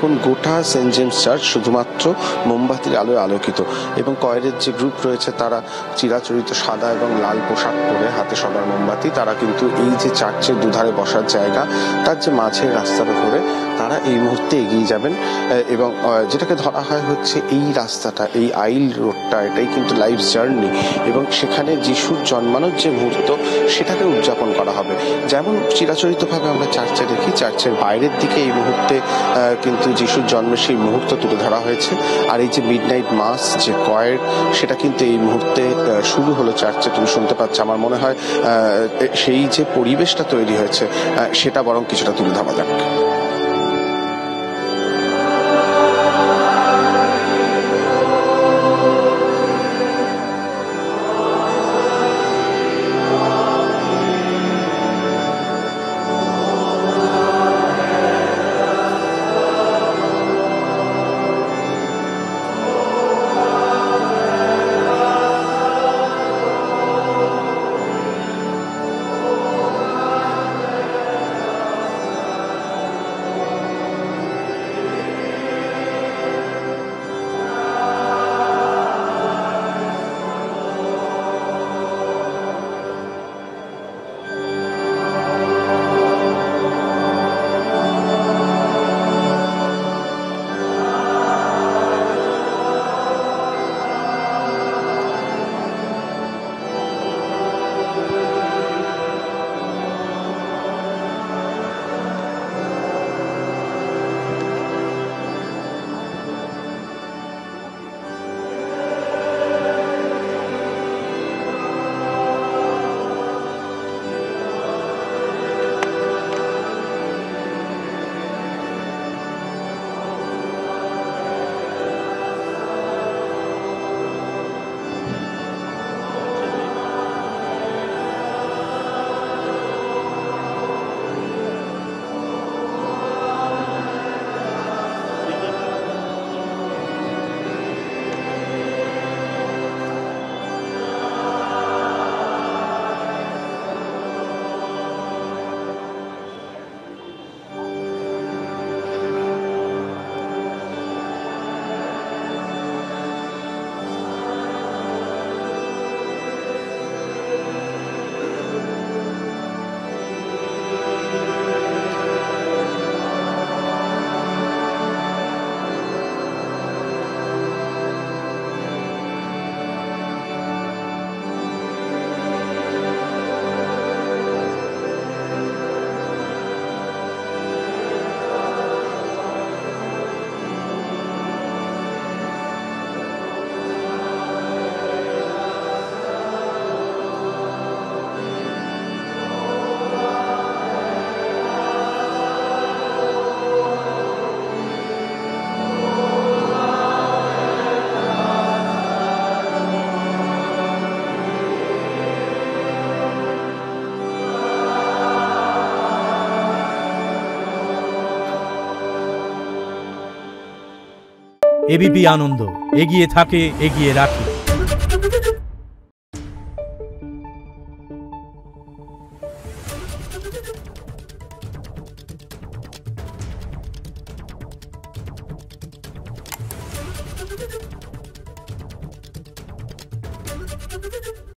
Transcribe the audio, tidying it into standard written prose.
এখন গোটা Saint James church শুধুমাত্র মোমবাতির আলোয় আলোকিত, এবং কয়েরের যে গ্রুপ রয়েছে তারা চিরাচরিত সাদা এবং লাল পোশাক পরে, হাতে সবার মোমবাতি, তারা কিন্তু এই যে চার্চের দুধারে বসার জায়গা, তার যে মাঝের রাস্তাটা ধরে তারা এই মুহূর্তে এগিয়ে যাবেন। এবং যেটাকে ধরা হয় হচ্ছে এই রাস্তাটা, এই আইল রোডটা, এটাই কিন্তু লাইফ জার্নি, এবং সেখানে যিশুর জন্মানোর যে মুহূর্ত সেটাকে উদযাপন করা হবে। যেমন চিরাচরিতভাবে আমরা চার্চে দেখি, চার্চের বাইরের দিকে এই মুহূর্তে কিন্তু যিশুর জন্মের সেই মুহূর্ত তুলে ধরা হয়েছে। আর এই যে মিডনাইট মাস, যে কয়ের, সেটা কিন্তু এই মুহূর্তে শুরু হলো চার্চে, তুমি শুনতে পাচ্ছ। আমার মনে হয় সেই যে পরিবেশটা তৈরি হয়েছে সেটা বরং কিছুটা তুলে ধরা যাক। এবিপি আনন্দ, এগিয়ে থাকে, এগিয়ে রাখে। Thank you.